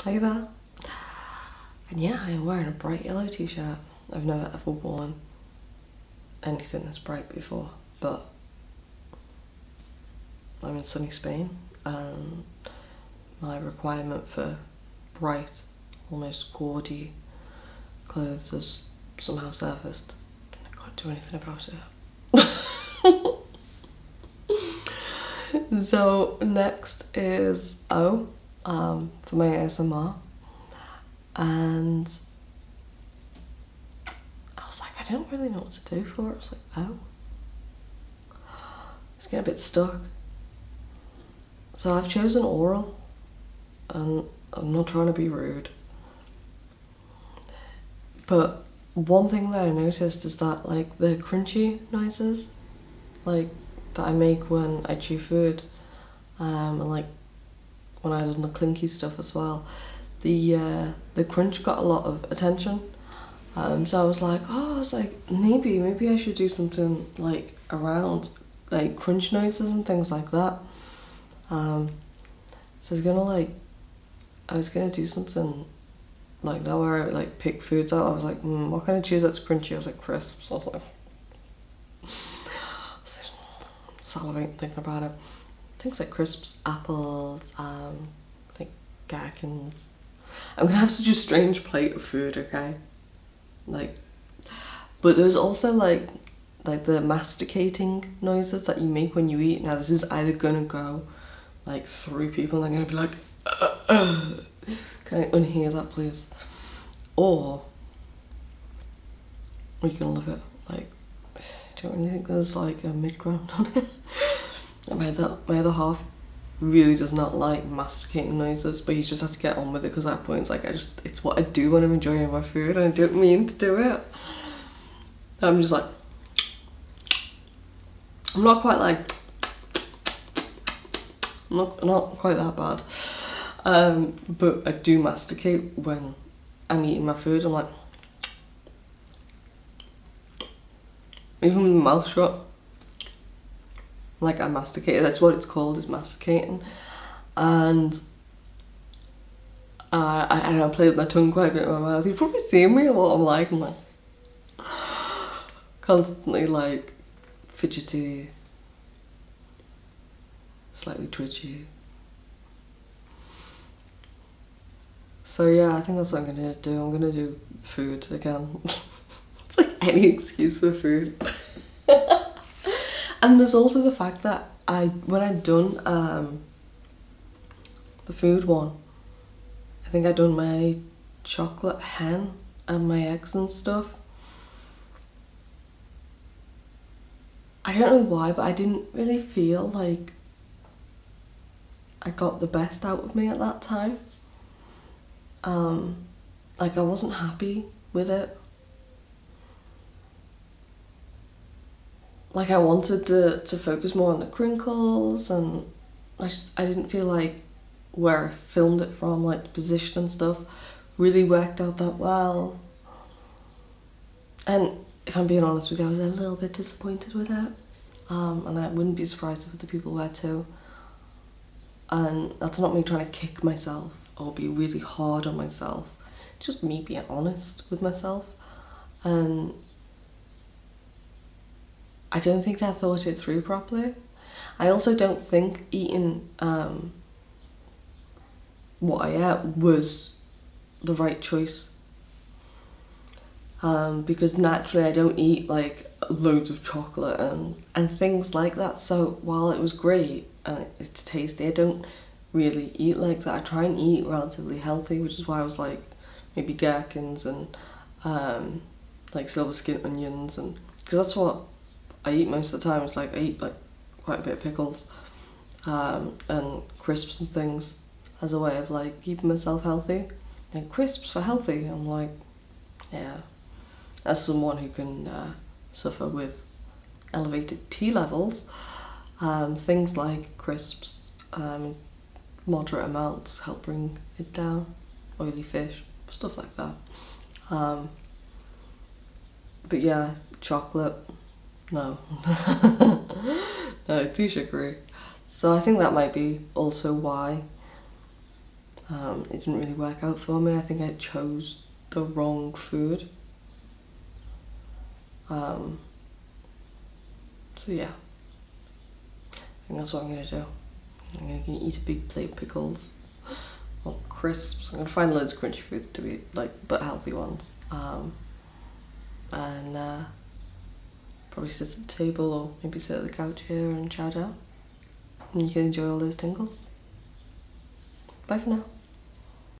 like that. And yeah, I'm wearing a bright yellow t-shirt. I've never ever worn anything this bright before, but I'm in sunny Spain and my requirement for bright, almost gaudy clothes has somehow surfaced. I can't do anything about it. So next is O for my ASMR, and I was like, I don't really know what to do for it. I was like, oh, it's getting a bit stuck. So I've chosen oral, and I'm not trying to be rude, but one thing that I noticed is that like the crunchy noises, like that I make when I chew food, and like when I done the clinky stuff as well, the crunch got a lot of attention. So I was like, oh, I was like, maybe I should do something like around like crunch noises and things like that. So I was gonna do something like that where I like pick foods out. I was like, what can I choose that's crunchy? I was like, crisps. I was like, salivating thinking about it. Things like crisps, apples, like gherkins. I'm gonna have such a strange plate of food, okay? Like, but there's also like the masticating noises that you make when you eat. Now this is either gonna go like through people and they're gonna be like, can I unhear that please? Or you can love it. Like, I don't really think there's like a mid-ground on it. My other half really does not like masticating noises, but he's just had to get on with it because at that point it's like it's what I do when I'm enjoying my food and I don't mean to do it. I'm just like, I'm not quite like, not quite that bad, but I do masticate when I'm eating my food. I'm like, even with my mouth shut, like I masticate. That's what it's called, is masticating. And I play with my tongue quite a bit in my mouth. You've probably seen me what I'm like. I'm like constantly like fidgety, slightly twitchy. So yeah, I think that's what I'm gonna do. I'm gonna do food again. It's like any excuse for food. And there's also the fact that when I'd done the food one, I think I'd done my chocolate hen and my eggs and stuff. I don't know why, but I didn't really feel like I got the best out of me at that time. Like I wasn't happy with it. Like I wanted to focus more on the crinkles, and I didn't feel like where I filmed it from, like the position and stuff, really worked out that well. And if I'm being honest with you, I was a little bit disappointed with it. And I wouldn't be surprised if other people were too. And that's not me trying to kick myself or be really hard on myself. It's just me being honest with myself. And I don't think I thought it through properly. I also don't think eating what I ate was the right choice. Because naturally I don't eat like loads of chocolate and things like that. So while it was great and it's tasty, I don't really eat like that. I try and eat relatively healthy, which is why I was like maybe gherkins and like silver skin onions, and because that's what I eat most of the time. It's like I eat like quite a bit of pickles and crisps and things as a way of like keeping myself healthy. And crisps for healthy, I'm like, yeah. As someone who can suffer with elevated T levels, things like crisps, moderate amounts help bring it down, oily fish, stuff like that. But yeah, chocolate, no. No, too sugary. So I think that might be also why It didn't really work out for me. I think I chose the wrong food. So yeah, I think that's what I'm gonna do. I'm gonna eat a big plate of pickles or crisps. I'm gonna find loads of crunchy foods to eat, like, but healthy ones. And probably sit at the table or maybe sit at the couch here and chow down. And you can enjoy all those tingles. Bye for now.